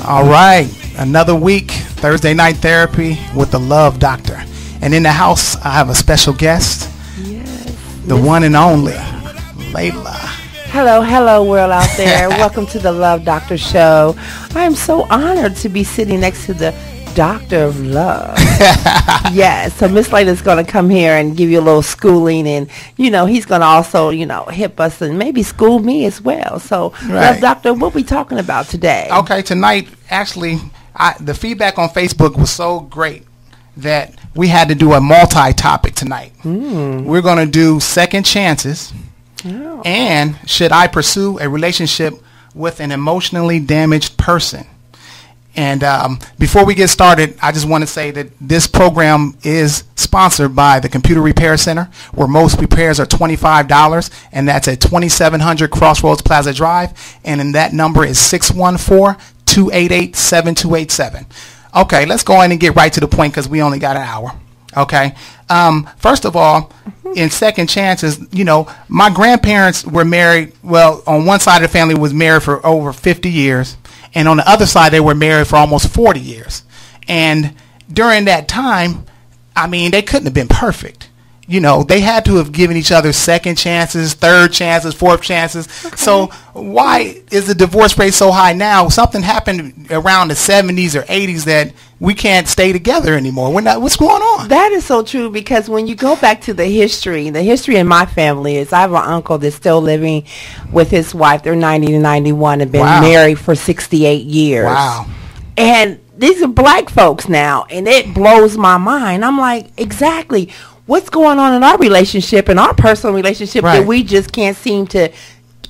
All right, another week, Thursday night therapy with the Love Doctor. And in the house, I have a special guest, the one and only, Layla. Hello, world out there. Welcome to the Love Doctor Show. I am so honored to be sitting next to the Doctor of Love. Yes, so Miss Layla's going to come here and give you a little schooling, and he's going to also hip us and maybe school me as well. So Love Doctor, what we talking about today? Okay, tonight actually the feedback on Facebook was so great that we had to do a multi-topic tonight. We're going to do second chances and should I pursue a relationship with an emotionally damaged person. And before we get started, I just want to say that this program is sponsored by the Computer Repair Center, where most repairs are $25, and that's at 2700 Crossroads Plaza Drive, and then that number is 614-288-7287. Okay, let's go in and get right to the point because we only got an hour. Okay. First of all, in second chances, my grandparents were married. Well, on one side of the family was married for over 50 years. And on the other side, they were married for almost 40 years. And during that time, they couldn't have been perfect. They had to have given each other second chances, third chances, fourth chances. Okay. So why is the divorce rate so high now? Something happened around the 70s or 80s that we can't stay together anymore. What's going on? That is so true, because when you go back to the history in my family is I have an uncle that's still living with his wife. They're 90 to 91 and been married for 68 years. Wow. And these are black folks now, and it blows my mind. I'm like, exactly. What's going on in our relationship, in our personal relationship, that we just can't seem to,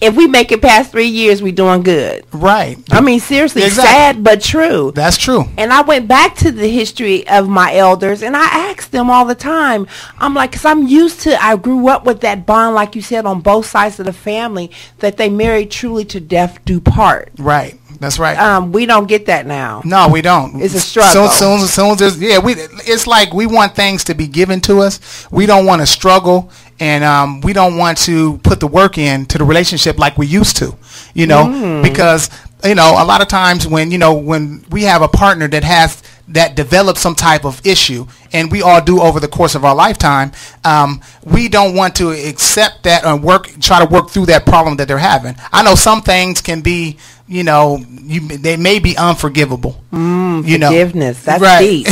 if we make it past 3 years, we doing good. Right. Seriously, sad but true. That's true. And I went back to the history of my elders, and I asked them all the time. I'm like, because I grew up with that bond, like you said, on both sides of the family, that they married truly to death do part. Right. That's right. We don't get that now. No, we don't. It's a struggle. Soon as there's, it's like we want things to be given to us. We don't want to struggle, and we don't want to put the work in to the relationship like we used to, because, a lot of times when we have a partner that develops some type of issue, and we all do over the course of our lifetime, we don't want to accept that and try to work through that problem that they're having. I know some things can be, they may be unforgivable. Forgiveness, that's deep.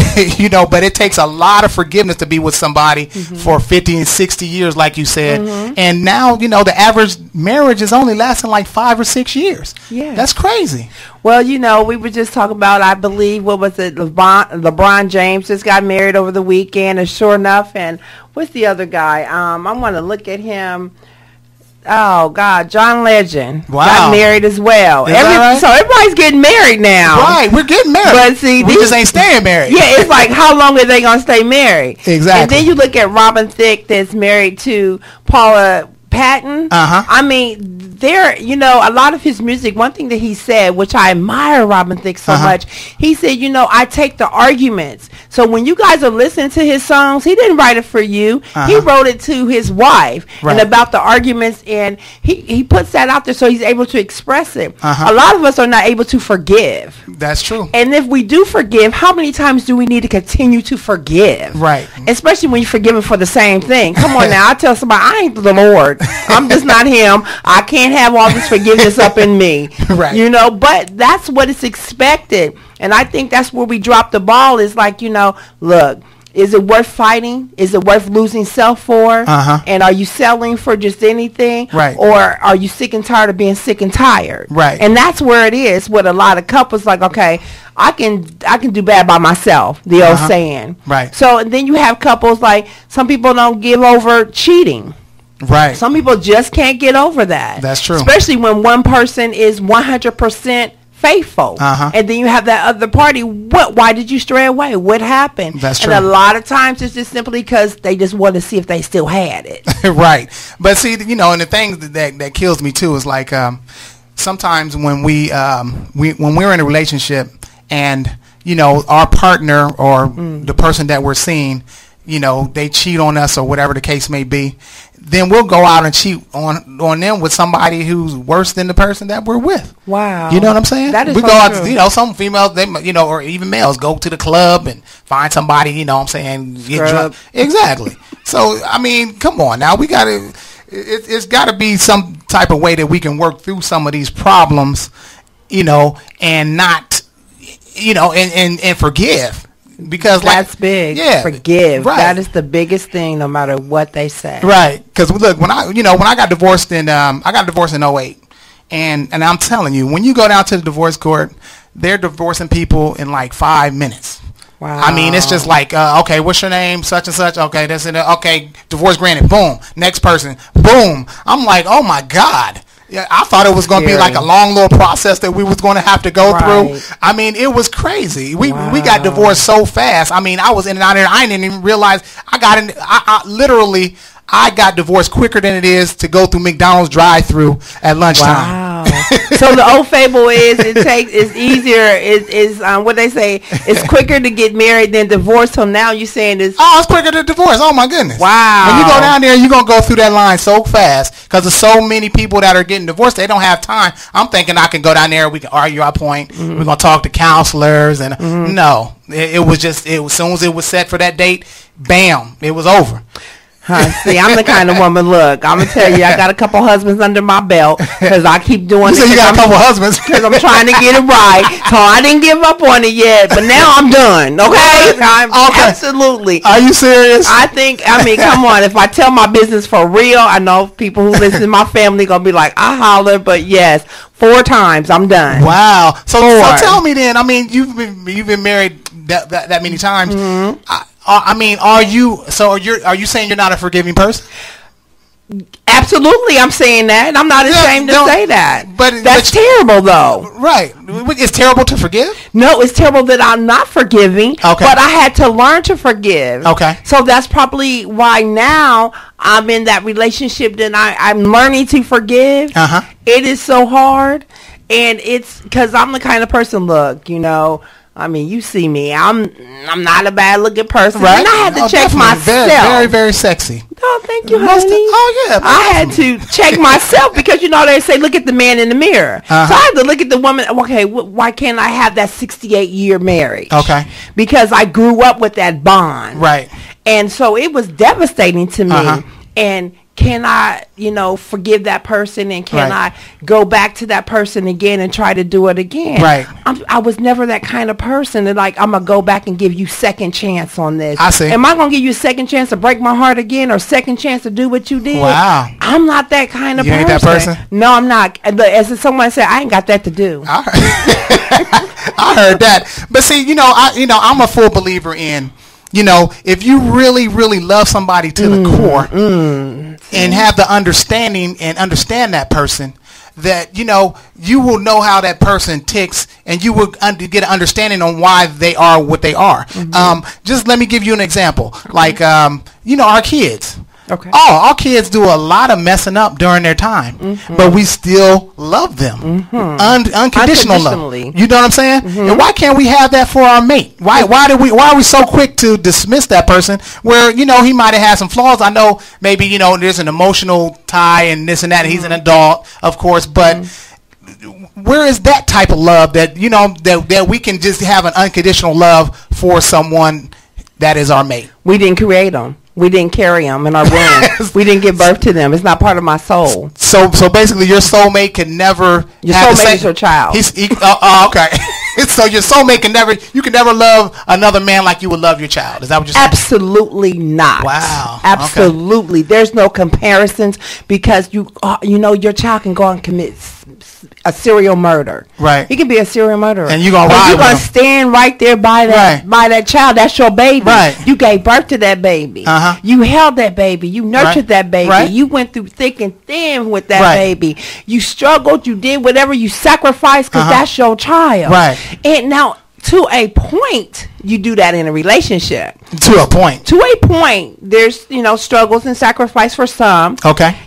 But it takes a lot of forgiveness to be with somebody for 50 and 60 years, like you said. And now, the average marriage is only lasting like 5 or 6 years. Yeah. That's crazy. Well, we were just talking about, I believe, what was it, LeBron James just got married over the weekend, and sure enough, and what's the other guy? I want to look at him. Oh, God, John Legend got married as well. So everybody's getting married now. Right, we're getting married. But see, we just ain't staying married. Yeah, it's like, how long are they going to stay married? Exactly. And then you look at Robin Thicke that's married to Paula Patton. There, a lot of his music, one thing that he said, which I admire Robin Thicke so much, he said, I take the arguments. So when you guys are listening to his songs, he didn't write it for you. He wrote it to his wife and about the arguments, and he puts that out there so he's able to express it. A lot of us are not able to forgive. That's true. And if we do forgive, how many times do we need to continue to forgive? Right. Especially when you're forgiving for the same thing. Come on now, I tell somebody, I ain't the Lord. I'm just not him. I can't have all this forgiveness up in me. Right. But that's what is expected. And I think that's where we drop the ball, is like, look, is it worth fighting? Is it worth losing self for? And are you selling for just anything? Right. Or are you sick and tired of being sick and tired? Right. And that's where it is with a lot of couples, like, okay, I can do bad by myself, the old saying. Right. So and then you have couples, like, some people don't give over cheating. Right. Some people just can't get over that. That's true. Especially when one person is 100% faithful. And then you have that other party. Why did you stray away? What happened? That's true. And a lot of times it's just simply because they just want to see if they still had it. Right. But see, and the thing that kills me too is like sometimes when when we're in a relationship and our partner or the person that we're seeing they cheat on us or whatever the case may be, then we'll go out and cheat on them with somebody who's worse than the person that we're with. Wow. You know what I'm saying? That is we so go out, true. some females, they, or even males go to the club and find somebody, get drunk. Exactly. So, I mean, come on now. We got to, it's got to be some type of way that we can work through some of these problems, and not, and forgive. Because that's big. Yeah, forgive. Right. That is the biggest thing, no matter what they say. Right. Because look, when I got divorced in '08, and I'm telling you, when you go down to the divorce court, they're divorcing people in like 5 minutes. Wow. I mean, it's just like, okay, what's your name? Such and such. Okay, that's it. Okay, divorce granted. Boom. Next person. Boom. I'm like, oh my God. Yeah, I thought it was going to be like a long little process that we was going to have to go through. I mean, it was crazy. We got divorced so fast. I mean, I was in and out there. I didn't even realize I got divorced quicker than it is to go through McDonald's drive-through at lunchtime. Wow. So the old fable is it's easier what they say, it's quicker to get married than divorce. So now you're saying it's quicker to divorce. Oh my goodness. Wow. When you go down there, you're going to go through that line so fast because there's so many people that are getting divorced. They don't have time. I'm thinking I can go down there. We can argue our point. Mm-hmm. We're going to talk to counselors and no, it was as soon as it was set for that date, bam, it was over. See, I'm the kind of woman, look, I'm going to tell you, I got a couple husbands under my belt because I keep doing it. So you got a couple husbands? Because I'm trying to get it right. So I didn't give up on it yet, but now I'm done, okay? Absolutely. Are you serious? I mean, come on. If I tell my business for real, I know people who listen to my family going to be like, I holler, but yes, 4 times, I'm done. Wow. So tell me then, I mean, you've been married that many times. Mm-hmm. I mean, are you saying you're not a forgiving person? Absolutely, I'm saying that. I'm not ashamed to say that. But that's terrible, though. Right? It's terrible to forgive. No, it's terrible that I'm not forgiving. Okay. But I had to learn to forgive. Okay. So that's probably why now I'm in that relationship that I'm learning to forgive. It is so hard, and it's because I'm the kind of person. Look, I mean, you see me. I'm not a bad looking person. Right. And I had to check myself. Very, very, very sexy. Oh, thank you, honey. Yeah. I had to check myself because they say look at the man in the mirror. So I had to look at the woman. Okay, why can't I have that 68-year marriage? Okay. Because I grew up with that bond. Right. And so it was devastating to me. And can I, forgive that person, and can I go back to that person again and try to do it again? Right. I was never that kind of person that I'm going to go back and give you second chance on this. I see. Am I going to give you a second chance to break my heart again or second chance to do what you did? Wow. I'm not that kind of person. You ain't that person? No, I'm not. As someone said, I ain't got that to do. I heard that. But see, I'm a full believer in, if you really, really love somebody to the core and have the understanding and understand that person, that, you will know how that person ticks and you will get an understanding on why they are what they are. Just let me give you an example. Like, our kids. Okay. Oh, our kids do a lot of messing up during their time, but we still love them. Unconditional love. You know what I'm saying? And why can't we have that for our mate? Why are we so quick to dismiss that person where, he might have had some flaws? I know maybe, there's an emotional tie and this and that. He's an adult, of course, but where is that type of love that, that we can just have an unconditional love for someone that is our mate? We didn't create them. We didn't carry them in our womb. We didn't give birth to them. It's not part of my soul. So basically, your soulmate can never. Your soulmate is your child. Okay. So your soulmate can never love another man like you would love your child. Is that what you're saying? Absolutely not. Wow. Absolutely. Okay. There's no comparisons because your child can go and commit a serial murder. Right. He can be a serial murderer. And you're gonna stand right there by that child. That's your baby. Right. You gave birth to that baby. You held that baby. You nurtured that baby. Right. You went through thick and thin with that baby. You struggled. You did whatever. You sacrificed because that's your child. Right. And now to a point, you do that in a relationship. To a point. To a point, there's struggles and sacrifice for some. Okay.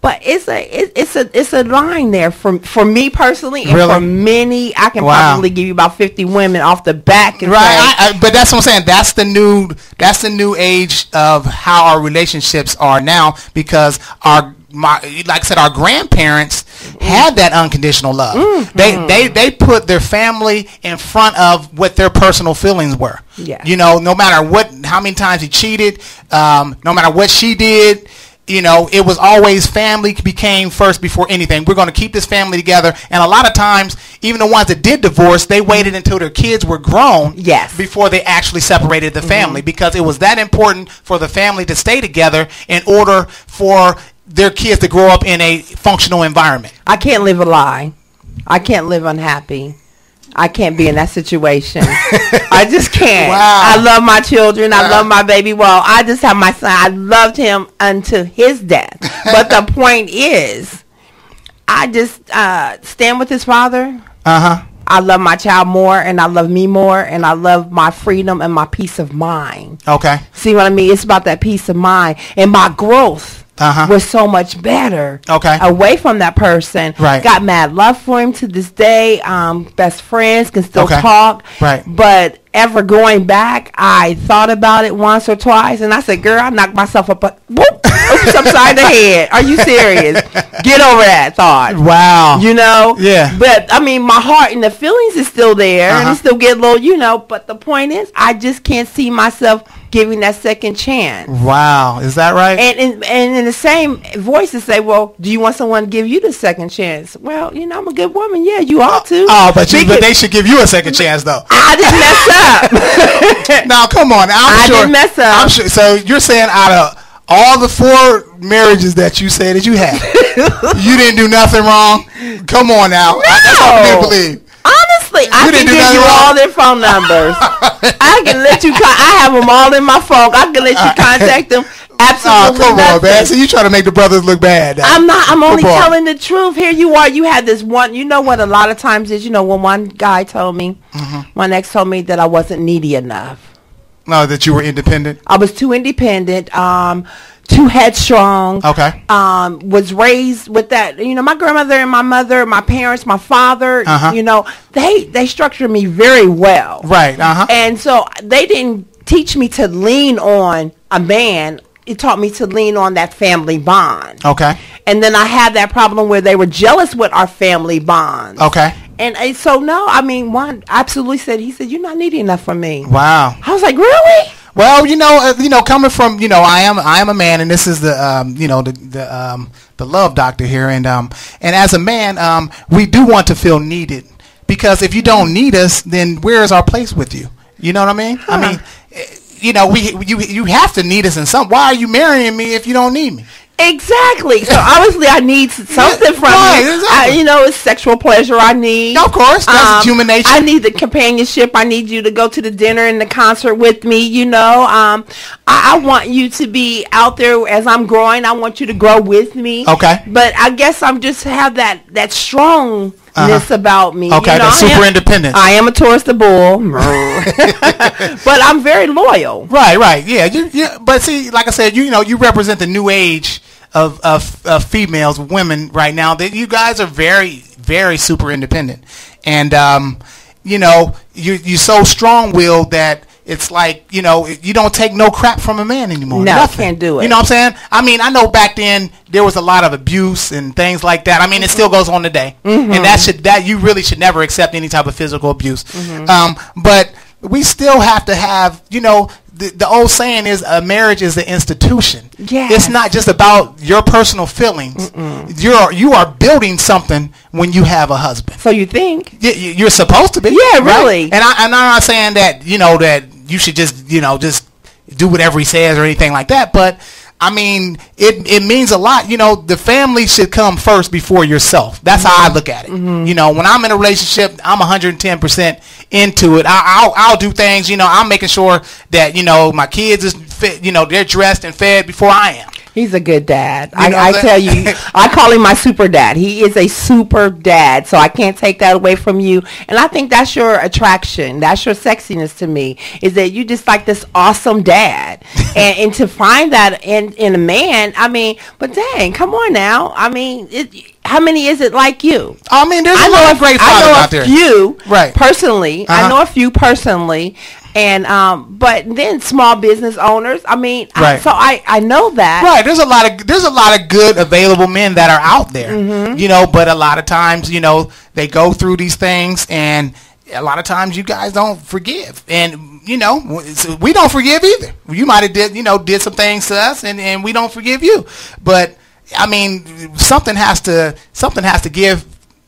But it's a line there for me personally, and really? For many. I can probably give you about 50 women off the back. And right. But that's what I'm saying. That's the new age of how our relationships are now, because like I said, our grandparents had that unconditional love. Mm-hmm. They put their family in front of what their personal feelings were. Yeah. No matter how many times he cheated, no matter what she did, it was always family became first before anything. We're going to keep this family together. And a lot of times, even the ones that did divorce, they waited until their kids were grown before they actually separated the family, because it was that important for the family to stay together in order for their kids to grow up in a functional environment. I can't live a lie. I can't live unhappy. I can't be in that situation. I just can't. Wow. I love my children. I love my baby. Well, I just have my son. I loved him until his death. But the point is, I just stand with his father. I love my child more, and I love me more, and I love my freedom and my peace of mind. Okay. See what I mean? It's about that peace of mind and my growth. Was so much better. Okay. Away from that person. Right. Got mad love for him to this day. Best friends, can still talk. Right. But ever going back, I thought about it once or twice, and I said, "Girl, I knocked myself up, oops, upside the head. Are you serious? Get over that thought." Wow. Yeah. But I mean, my heart and the feelings is still there, and it still get a little, But the point is, I just can't see myself giving that second chance. Wow. Is that right? And in the same voice to say, well, do you want someone to give you the second chance? Well, I'm a good woman. Yeah, you ought to. But they should give you a second chance, though. I didn't mess up. Now, come on. I didn't mess up. I'm sure. So you're saying out of all the 4 marriages that you said that you had, you didn't do nothing wrong? Come on now. No. That's hard for me to believe. Honestly, I can give you all their phone numbers. I can let you. I have them all in my phone. I can let you contact them. Absolutely. Come on, man. So you trying to make the brothers look bad? Now. I'm not. I'm only telling the truth. Here you are. You had this one. You know what? A lot of times is, when one guy told me, my ex told me that I wasn't needy enough. No, that you were independent. I was too independent. Too headstrong. Okay. Was raised with that. My grandmother and my mother, my parents, my father. They structured me very well. Right. And so they didn't teach me to lean on a man. It taught me to lean on that family bond. Okay. And then I had that problem where they were jealous with our family bonds. Okay. And so no, I mean, one absolutely said, he said, "You're not needy enough for me." Wow. I was like, really? Well, coming from, I am a man, and this is the love doctor here, and as a man, we do want to feel needed, because if you don't need us, then where is our place with you? You know what I mean? I mean, you have to need us in some. Why are you marrying me if you don't need me? Exactly. So obviously I need something from you. Exactly. It's sexual pleasure I need. Of course. That's human nature. I need the companionship. I need you to go to the dinner and the concert with me. I want you to be out there as I'm growing. I want you to grow with me. Okay. But I guess I'm just have that strongness about me. Okay, that's super independent. I am a Taurus the bull. But I'm very loyal. Right. Yeah. But see, like I said, you represent the new age of females, women right now. That you guys are very, very super independent, and you're so strong-willed that it's like, you don't take no crap from a man anymore. No, I can't do it. You know what I'm saying? I mean, I know back then there was a lot of abuse and things like that. I mean, it still goes on today, and that you really should never accept any type of physical abuse. But we still have to have, the old saying is a marriage is an institution. Yes. It's not just about your personal feelings. You are building something when you have a husband. So you think? You're supposed to be. Yeah, right? really. And I'm not saying that, that you should just do whatever he says or anything like that. But I mean, it means a lot. The family should come first before yourself. That's how I look at it. When I'm in a relationship, I'm 110% into it. I'll do things. I'm making sure that my kids is fit. They're dressed and fed before I am. He's a good dad. You know I tell you, I call him my super dad. He is a super dad, so I can't take that away from you. And I think that's your attraction. That's your sexiness to me, is that you just like this awesome dad. and to find that in a man, I mean, but dang, come on now. I mean, how many is it like you? I mean, there's a lot of great fathers out there. I know a few, right? Personally, I know a few personally, and but then small business owners. I mean, right. I know that. Right. There's a lot of good available men that are out there. You know, but a lot of times, you know, they go through these things, and a lot of times you guys don't forgive, and you know, we don't forgive either. You might have did some things to us, and we don't forgive you, but. I mean, something has to give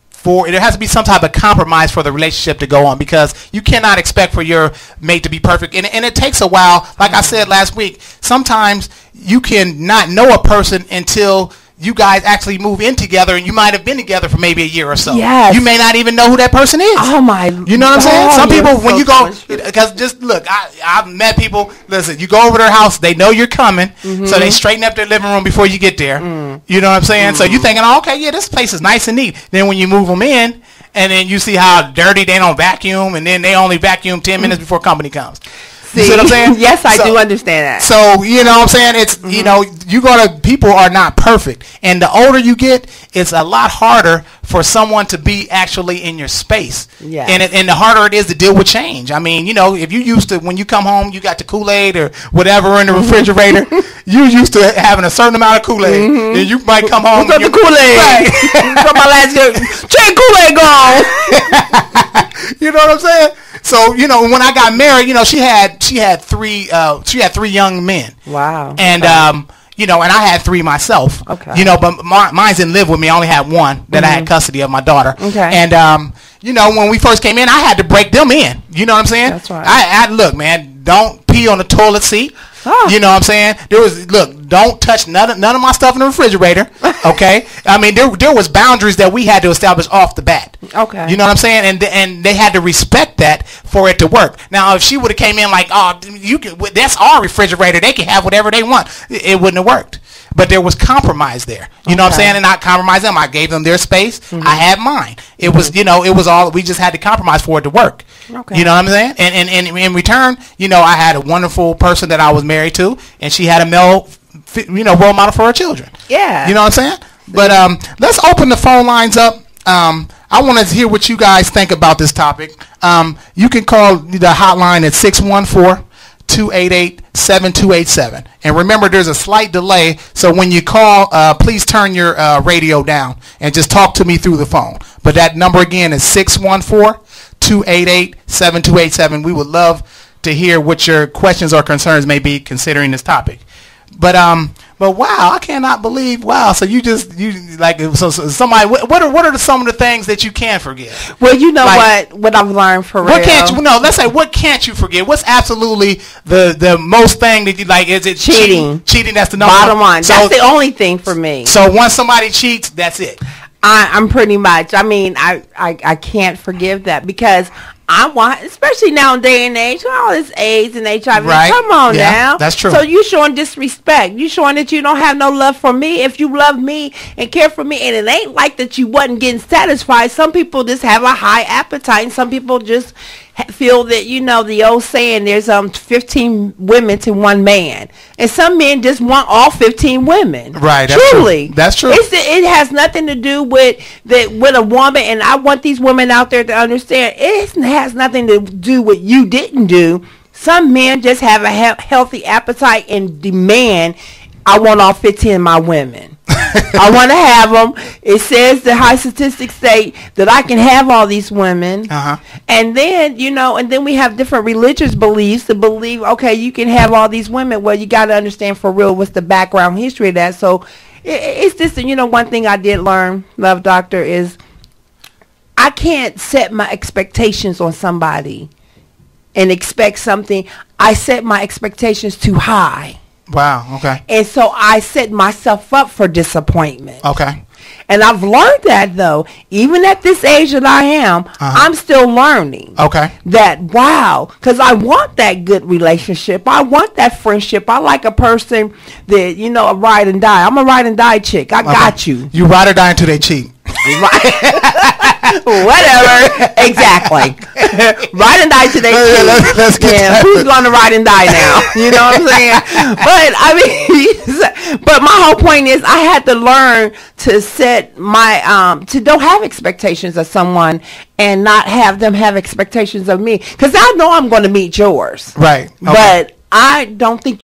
for. There has to be some type of compromise for the relationship to go on, because you cannot expect for your mate to be perfect, and it takes a while. Like I said last week, sometimes you can not know a person until you guys actually move in together, and you might have been together for maybe a year or so. Yes. You may not even know who that person is. Oh my! You know what I'm saying? Some people, when you go, because just look, I've met people. Listen, you go over their house, they know you're coming, so they straighten up their living room before you get there. You know what I'm saying? So you thinking, oh, okay, yeah, this place is nice and neat. Then when you move them in, and then you see how dirty they don't vacuum, and then they only vacuum 10 minutes before company comes. You see what I'm saying? Yes, I do understand that. So, you know what I'm saying? It's, you know, people are not perfect. And the older you get, it's a lot harder for someone to be actually in your space. Yeah. And the harder it is to deal with change. I mean, you know, if you used to, when you come home, you got the Kool-Aid or whatever in the refrigerator, you used to having a certain amount of Kool-Aid. And you might come home. What's up the Kool-Aid? Right. From my last year. Check Kool-Aid gone. You know what I'm saying? So, you know, when I got married, you know, she had 3 young men. Wow. And you know, and I had 3 myself. Okay. You know, but mine didn't live with me. I only had one that I had custody of, my daughter. Okay. And you know, when we first came in, I had to break them in. You know what I'm saying? That's right. I look, man, don't pee on the toilet seat. Oh. You know what I'm saying? Don't touch none of my stuff in the refrigerator. Okay. I mean, there was boundaries that we had to establish off the bat. Okay. You know what I'm saying? And they had to respect that for it to work. Now, if she would have came in like, oh, that's our refrigerator, they can have whatever they want, it wouldn't have worked. But there was compromise there. You know what I'm saying? And I compromised them. I gave them their space. I had mine. It was, you know, it was all, we just had to compromise for it to work. Okay. You know what I'm saying? And in return, you know, I had a wonderful person that I was married to, and she had a male, you know, role model for her children. Yeah. You know what I'm saying? But let's open the phone lines up. I want to hear what you guys think about this topic. You can call the hotline at 614-288-7287. And remember, there's a slight delay, so when you call, please turn your radio down and just talk to me through the phone. But that number again is 614-288-7287. We would love to hear what your questions or concerns may be considering this topic. But wow, I cannot believe, wow. So so somebody, what are some of the things that you can forgive? Well, you know, like, what I've learned for real. Let's say, what can't you forgive? What's absolutely the most thing that you like? Is it cheating? Cheating, that's the number bottom one. line. So, that's the only thing for me. So once somebody cheats, that's it. I'm pretty much, I mean, I can't forgive that, because I want, especially now in day and age, all this AIDS and HIV. Right. Come on now. That's true. So you showing disrespect. You showing that you don't have no love for me. If you love me and care for me, and it ain't like that you wasn't getting satisfied. Some people just have a high appetite, and some people just feel that, you know, the old saying, there's 15 women to one man, and some men just want all 15 women. Right. Truly, that's true. It has nothing to do with a woman, and I want these women out there to understand it has nothing to do with you didn't do. Some men just have a healthy appetite and demand, I want all 15 of my women. I want to have them. It says the high statistics state that I can have all these women. And then, you know, and then we have different religious beliefs to believe, okay, you can have all these women. Well, you got to understand for real what's the background history of that. So it's just, you know, one thing I did learn, Love Doctor, is I can't set my expectations on somebody and expect something. I set my expectations too high. Wow. Okay. And so I set myself up for disappointment. Okay. And I've learned that, though, even at this age that I am, I'm still learning. Okay. That, wow, because I want that good relationship. I want that friendship. I like a person that, you know, a ride and die. I'm a ride and die chick. I got you. You ride or die until they cheat. Whatever. Exactly. Ride and die today. Let's get who's going to ride and die now? You know what I'm saying? But I mean, but my whole point is I had to learn to set my to don't have expectations of someone and not have them have expectations of me, because I know I'm going to meet yours. Right. Okay. But I don't think